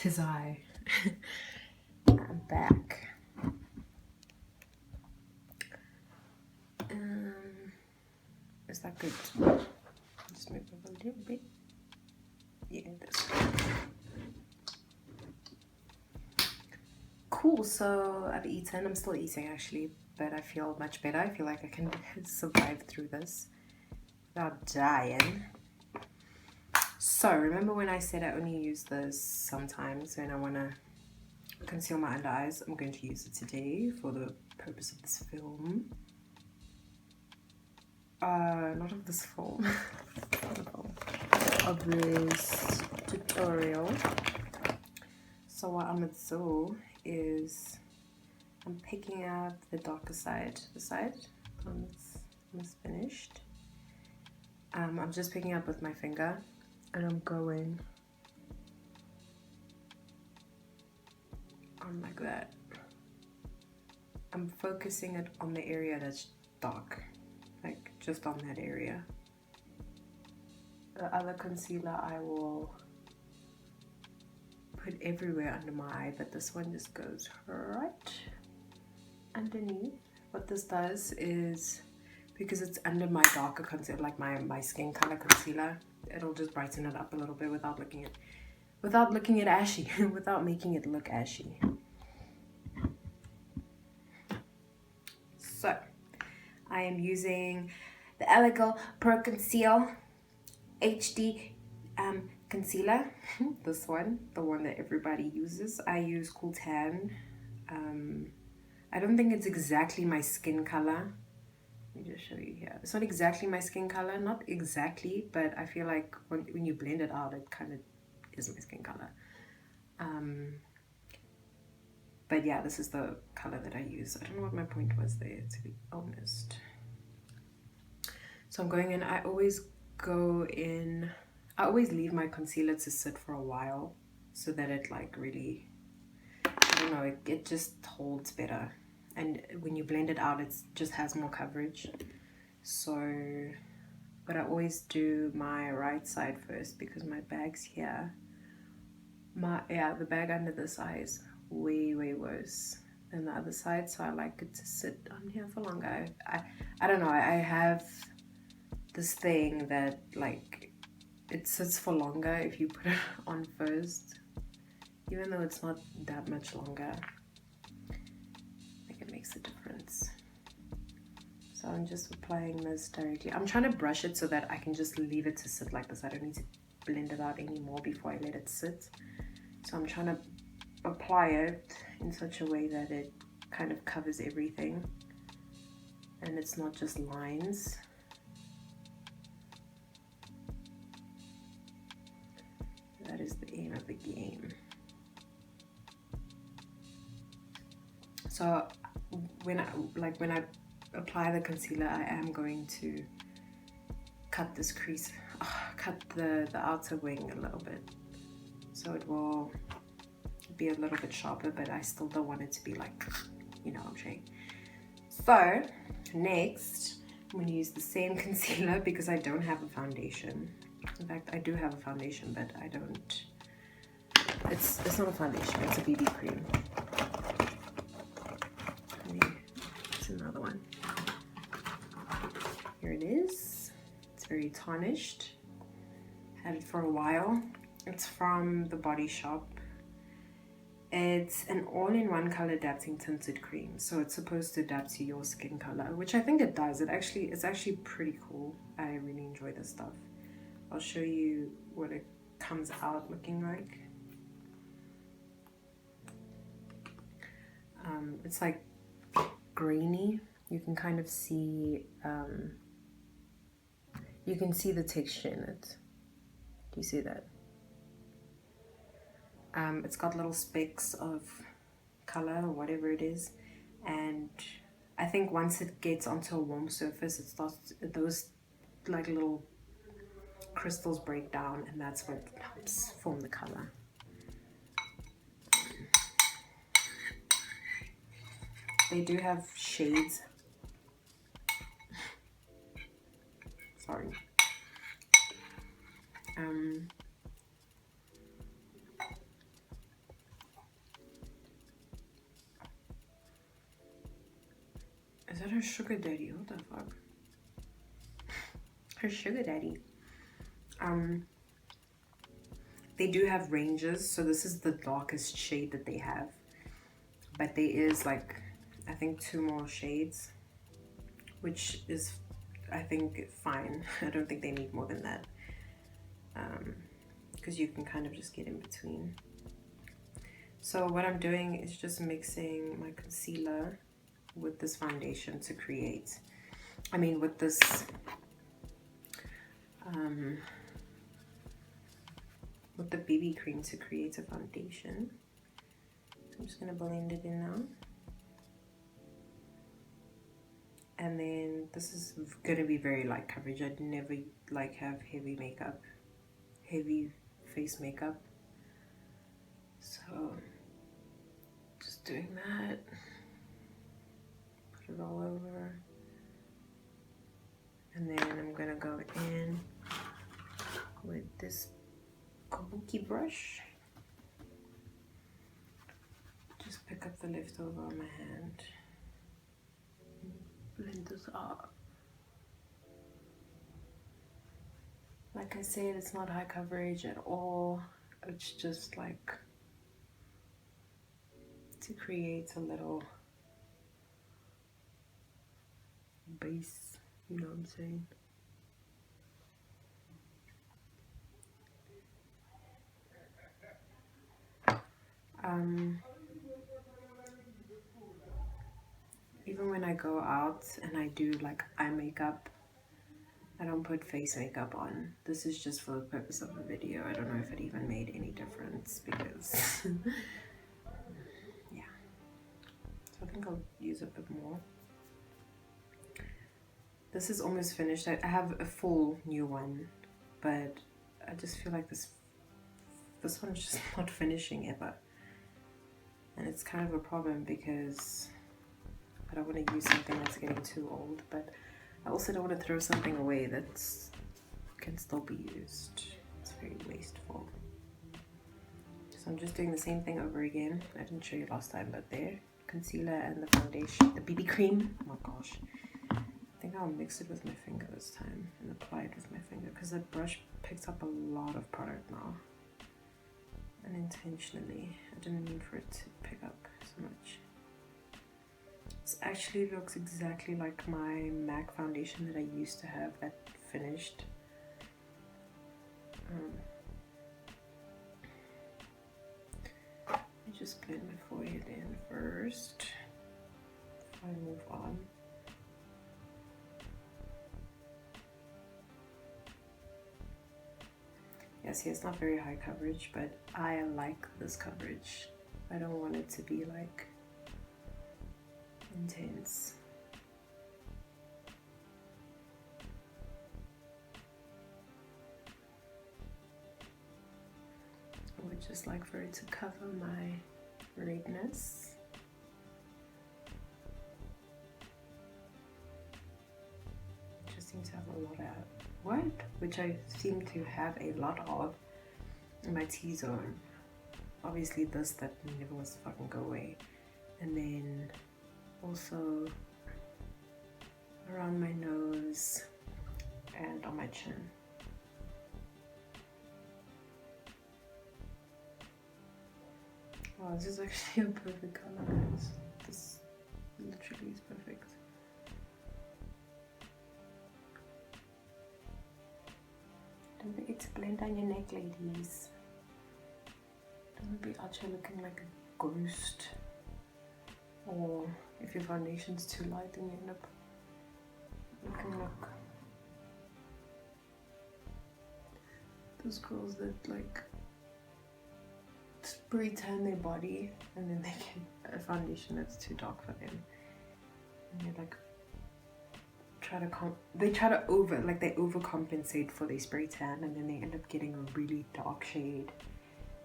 'tis I. I'm back. Is that good? Just move it a little bit. Yeah, this way. Cool, so I've eaten. I'm still eating actually, but I feel much better. I feel like I can survive through this without dying. So remember when I said I only use this sometimes when I want to conceal my under eyes? I'm going to use it today for the purpose of this film. Not of this film. Not a film. Of this tutorial. So what I'm going to do is I'm picking up the darker side, the side almost finished. I'm just picking up with my finger and I'm going on like that. I'm focusing it on the area that's dark, like just on that area. The other concealer I will put everywhere under my eye, but this one just goes right underneath. What this does is, because it's under my darker concealer, like my skin color concealer, it'll just brighten it up a little bit without looking at ashy, without making it look ashy. So I am using the Ellico Pro Conceal HD concealer. This one, the one that everybody uses. I use Cool Tan. I don't think it's exactly my skin color. Let me just show you here. It's not exactly my skin color, not exactly, but I feel like when you blend it out, it kind of is my skin color. But yeah, this is the color that I use. I don't know what my point was there, to be honest. So I'm going in. I always leave my concealer to sit for a while so that it like really, I don't know, it just holds better. And when you blend it out, it just has more coverage. So, but I always do my right side first because my bag's here. The bag under this eye is way worse than the other side. So I like it to sit on here for longer. I don't know, I have this thing that like it sits for longer if you put it on first, even though it's not that much longer. I think it makes a difference. So I'm just applying this directly. I'm trying to brush it so that I can just leave it to sit like this. I don't need to blend it out anymore before I let it sit. So I'm trying to apply it in such a way that it kind of covers everything and it's not just lines. That is the aim of the game. So when I apply the concealer, I am going to cut this crease, cut the outer wing a little bit, so it will be a little bit sharper, but I still don't want it to be like, you know what I'm saying. So next, I'm going to use the same concealer because I don't have a foundation. In fact, I do have a foundation, but I don't. It's not a foundation. It's a BB cream. It's another one. Here it is. It's very tarnished. Had it for a while. It's from the Body Shop. It's an all-in-one color adapting tinted cream, so it's supposed to adapt to your skin color, which I think it does. It's actually pretty cool. I really enjoy this stuff. I'll show you what it comes out looking like. It's like grainy. You can kind of see, you can see the texture in it. Do you see that? It's got little specks of color or whatever it is, and I think once it gets onto a warm surface, it starts, those like little crystals break down, and that's what helps form the color. They do have shades. Sorry. Is that her sugar daddy? What the fuck? Her sugar daddy. They do have ranges, so this is the darkest shade that they have, but there is like, I think 2 more shades, which is, I think, fine. I don't think they need more than that, because you can kind of just get in between. So what I'm doing is just mixing my concealer with this foundation to create, with this with the BB cream to create a foundation. So I'm just gonna blend it in now. And then this is gonna be very light coverage. I'd never like have heavy makeup, heavy face makeup. So just doing that. Put it all over. And then I'm gonna go in with this Kabuki brush. Just pick up the leftover on my hand. Blend this up. Like I said, it's not high coverage at all. It's just like to create a little base, you know what I'm saying? Even when I go out and I do like eye makeup, I don't put face makeup on. This is just for the purpose of the video. I don't know if it even made any difference because yeah. So I think I'll use a bit more. This is almost finished. I have a full new one, but I just feel like this one's just not finishing ever. And it's kind of a problem because I don't want to use something that's getting too old, but I also don't want to throw something away that can still be used. It's very wasteful. So I'm just doing the same thing over again. I didn't show you last time, but there. Concealer and the foundation, the BB cream. Oh my gosh. I think I'll mix it with my finger this time and apply it with my finger because the brush picks up a lot of product now. Unintentionally. I didn't mean for it to pick up so much. This actually looks exactly like my MAC foundation that I used to have that finished. Let me just blend my forehead in first before I move on. Yeah, see, it's not very high coverage, but I like this coverage. I don't want it to be like intense. I would just like for it to cover my redness. Just seem to have a lot of which I seem to have a lot of in my T-zone. Obviously this that never wants to fucking go away. And then also around my nose and on my chin. Wow, this is actually a perfect color, guys. This literally is perfect. Don't forget to blend down your neck, ladies. Don't be out here looking like a ghost. Or if your foundation's too light, then you end up looking like those girls that like spray tan their body and then they get a foundation that's too dark for them. And they like they overcompensate for their spray tan, and then they end up getting a really dark shade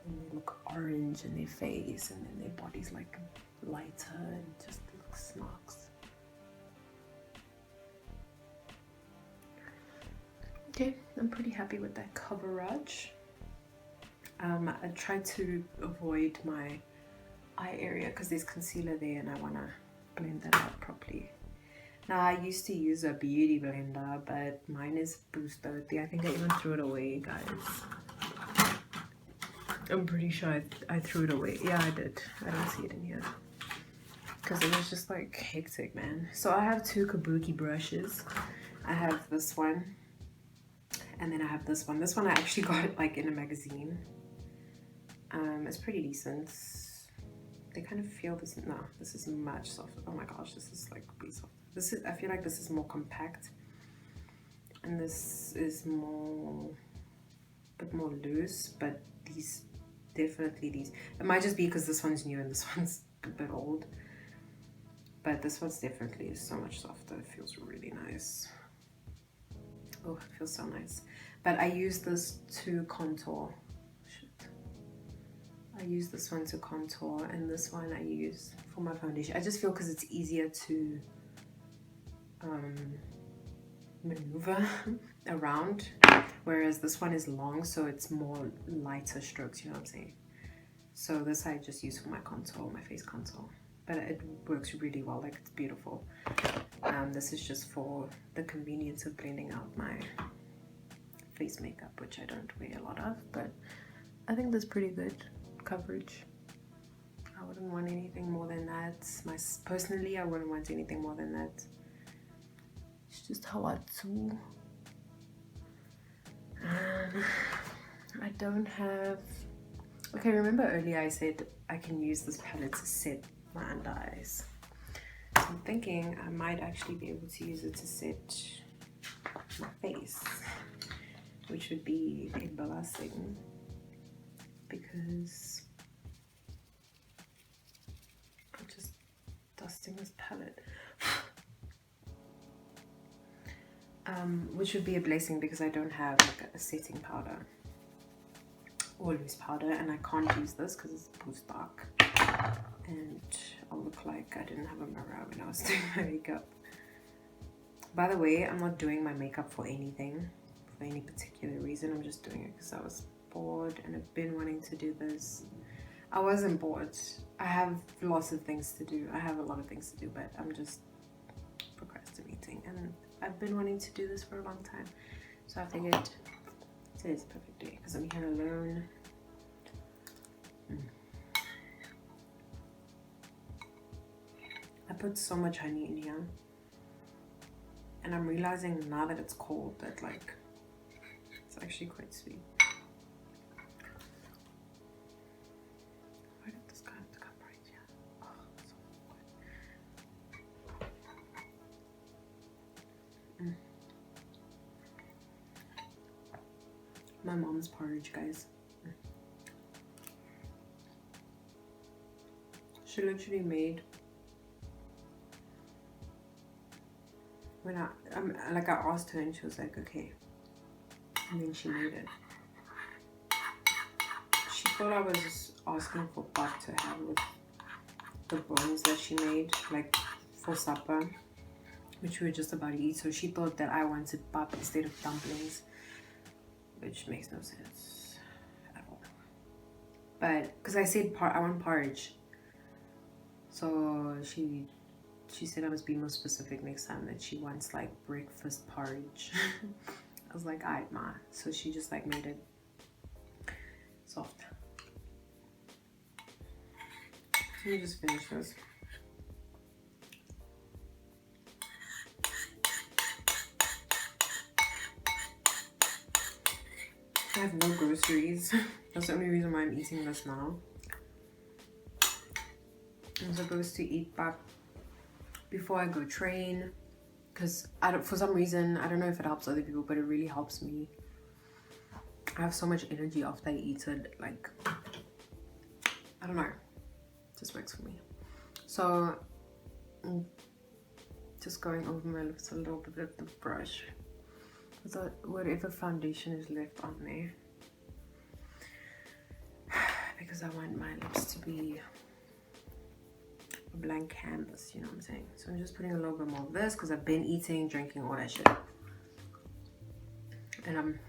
and they look orange in their face, and then their body's like lighter and just looks snarks. Okay, I'm pretty happy with that coverage. I tried to avoid my eye area because there's concealer there and I want to blend that out properly. Now, I used to use a beauty blender, but mine is boost dirty. I think I even threw it away, guys. I'm pretty sure I threw it away. Yeah, I did. I don't see it in here. Because it was just like hectic, man. So I have two Kabuki brushes. I have this one. And then I have this one. This one I actually got like in a magazine. It's pretty decent. They kind of feel this. No, this is much softer. Oh my gosh, this is like way softer. This is, I feel like this is more compact, and this is more, a bit more loose. But these, definitely these. It might just be because this one's new and this one's a bit old. But this one's definitely so much softer. It feels really nice. Oh, it feels so nice. But I use this to contour. I use this one to contour, and this one I use for my foundation. I just feel because it's easier to maneuver around, whereas this one is long, so it's more lighter strokes, you know what I'm saying? So this I just use for my contour, my face contour. But it works really well, like it's beautiful. This is just for the convenience of blending out my face makeup, which I don't wear a lot of, but I think that's pretty good coverage. I wouldn't want anything more than that. Personally, I wouldn't want anything more than that. It's just how I do. I don't have... Okay, remember earlier I said I can use this palette to set my under eyes. So I'm thinking I might actually be able to use it to set my face, which would be embarrassing because I'm just dusting this palette. Which would be a blessing because I don't have like a setting powder or loose powder, and I can't use this because it's post dark and I'll look like I didn't have a mirror when I was doing my makeup. By the way, I'm not doing my makeup for anything, for any particular reason. I'm just doing it because I was bored and I've been wanting to do this. I wasn't bored. I have lots of things to do. I have a lot of things to do, but I'm just procrastinating, and I've been wanting to do this for a long time. So I figured today's a perfect day because I'm here alone. I put so much honey in here, and I'm realizing now that it's cold that like it's actually quite sweet. Why did this guy have to come right here? Oh, so good. My mom's porridge, guys. She literally made, when I asked her and she was like, okay, and then she made it. She thought I was just asking for pap to have with the buns that she made, like for supper, which we were just about to eat. So she thought that I wanted pap instead of dumplings, which makes no sense at all. But because I said I want porridge, so she said I must be more specific next time, that she wants like breakfast porridge. I was like, alright, ma. So she just like made it soft. Let me just finish this. I have no groceries. That's the only reason why I'm eating this now. I'm supposed to eat back before I go train, because for some reason, I don't know if it helps other people, but it really helps me. I have so much energy after I eat it, like, I don't know, it just works for me. So I'm just going over my lips a little bit with the brush, so whatever foundation is left on there, because I want my lips to be a blank canvas, you know what I'm saying? So I'm just putting a little bit more of this because I've been eating, drinking, all that shit, and I'm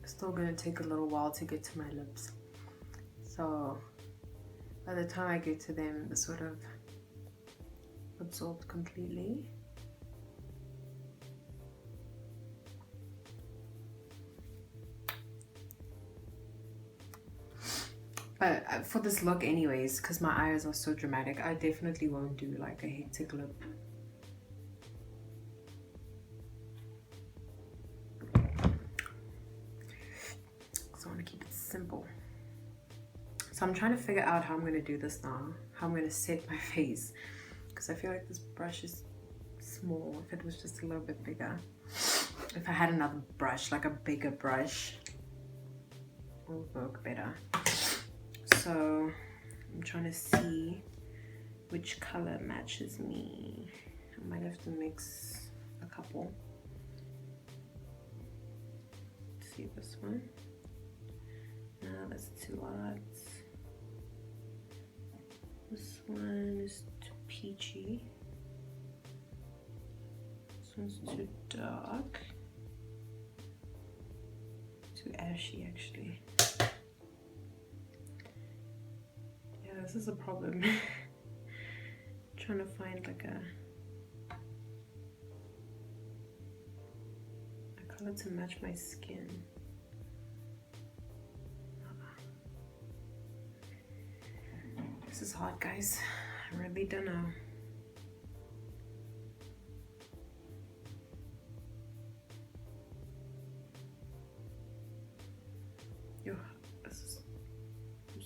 still gonna take a little while to get to my lips. So by the time I get to them, the absorbed completely. But for this look anyways, because my eyes are so dramatic, I definitely won't do like a hectic lip. So I want to keep it simple. So I'm trying to figure out how I'm going to do this now, how I'm going to set my face, because I feel like this brush is small. If it was just a little bit bigger, if I had another brush, like a bigger brush, it would work better. So I'm trying to see which color matches me. I might have to mix a couple. Let's see this one. No, that's too light. This one is too peachy. This one's too dark. Too ashy actually. This is a problem. Trying to find like a color to match my skin. This is hard, guys. I really don't know. Yo, this is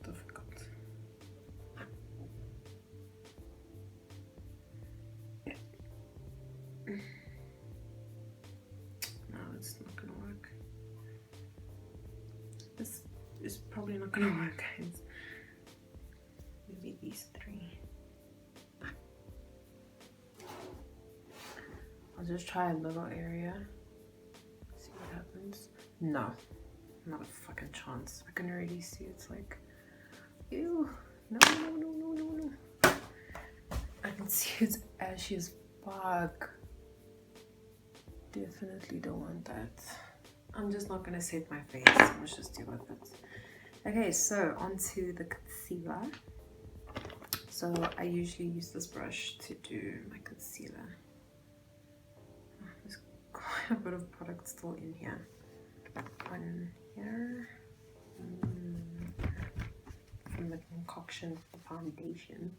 difficult. No, it's not gonna work. This is probably not gonna work, guys. Maybe these three. I'll just try a little area. See what happens. No, not a fucking chance. I can already see it's like, ew. No, no, no, no, no, no. I can see it's ashy as fuck. Definitely don't want that. I'm just not gonna set my face. Let's just deal with it. Okay, so onto the concealer. So I usually use this brush to do my concealer. There's quite a bit of product still in here. One here. From the concoction for the foundation.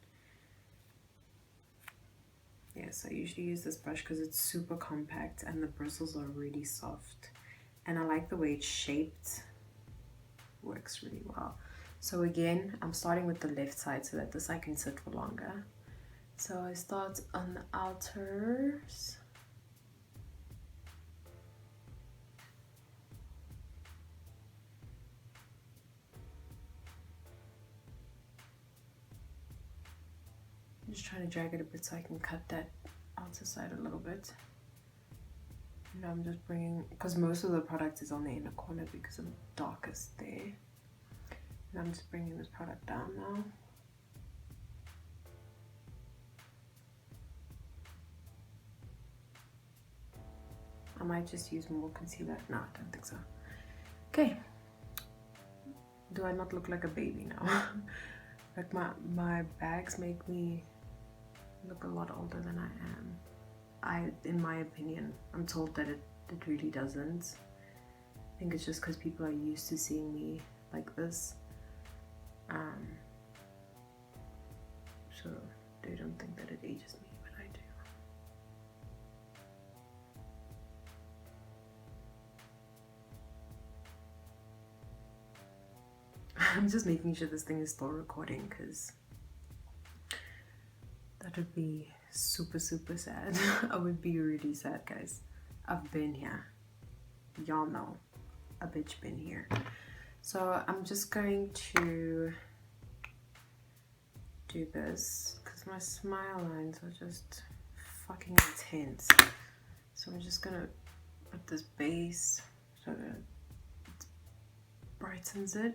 Yes, I usually use this brush because it's super compact and the bristles are really soft. And I like the way it's shaped. Works really well. So again, I'm starting with the left side so that this I can sit for longer. So I start on the outers. I'm just trying to drag it a bit so I can cut that outer side a little bit. And I'm just bringing, because most of the product is on the inner corner because I'm darkest there. And I'm just bringing this product down now. I might just use more concealer. No, I don't think so. Okay. Do I not look like a baby now? Like my bags make me look a lot older than I am. In my opinion, I'm told that it really doesn't. I think it's just because people are used to seeing me like this. So they don't think that it ages me, but I do. I'm just making sure this thing is still recording because that would be super, super sad. I would be really sad, guys. I've been here. Y'all know. A bitch been here. So I'm just going to do this because my smile lines are just fucking intense. So I'm just gonna put this base so that it brightens it.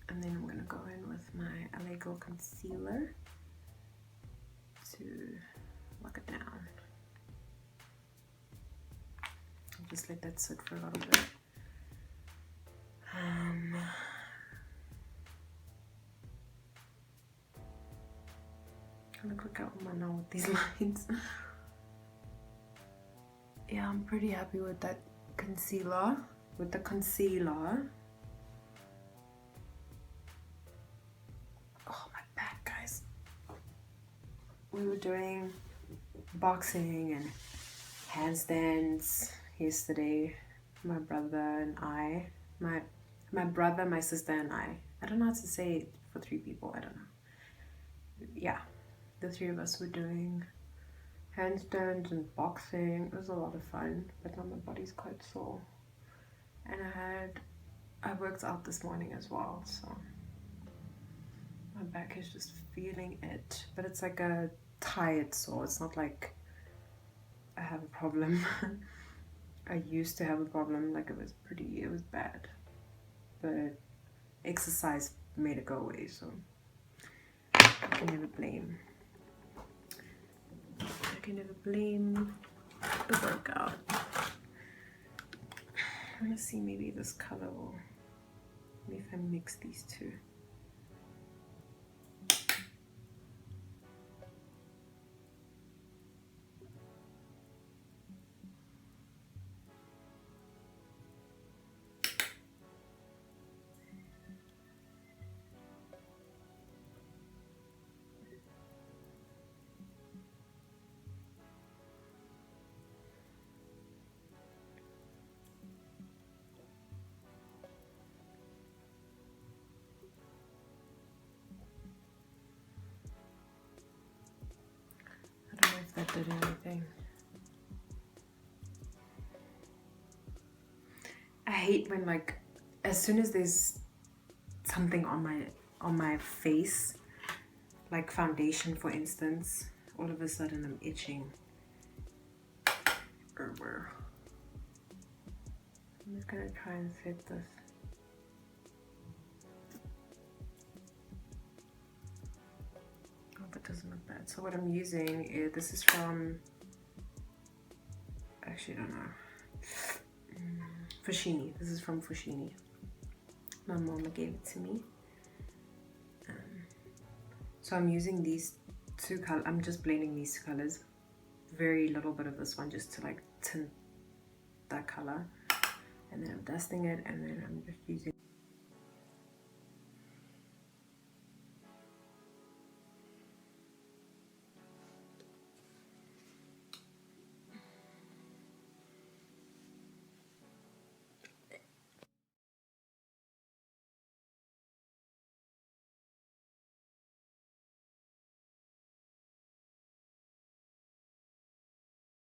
And then I'm gonna go in with my Ellico concealer to lock it down. I'll just let that sit for a little bit. trying to look out my now with these lines. Yeah, I'm pretty happy with that concealer. With the concealer. Oh, my back, guys. We were doing boxing and handstands yesterday. My brother and I. My brother, my sister, and I. I don't know how to say it for 3 people. I don't know. Yeah, the 3 of us were doing handstands and boxing. It was a lot of fun, but now my body's quite sore. And I worked out this morning as well, so my back is just feeling it. But it's like a tired sore. It's not like I have a problem. I used to have a problem, like it was bad. But exercise made it go away, so I can never blame. I can never blame the workout. I'm gonna see, maybe this color will, maybe if I mix these two. I don't know if that did anything. I hate when, like, as soon as there's something on my face, like foundation for instance, all of a sudden I'm itching. I'm just gonna try and set this. Oh, that doesn't look bad. So what I'm using is, this is from, actually I don't know, Fushini. This is from Fushini. My mama gave it to me. So I'm using these 2 colors. I'm just blending these 2 colors. Very little bit of this one just to like tint that color. And then I'm dusting it, and then I'm just using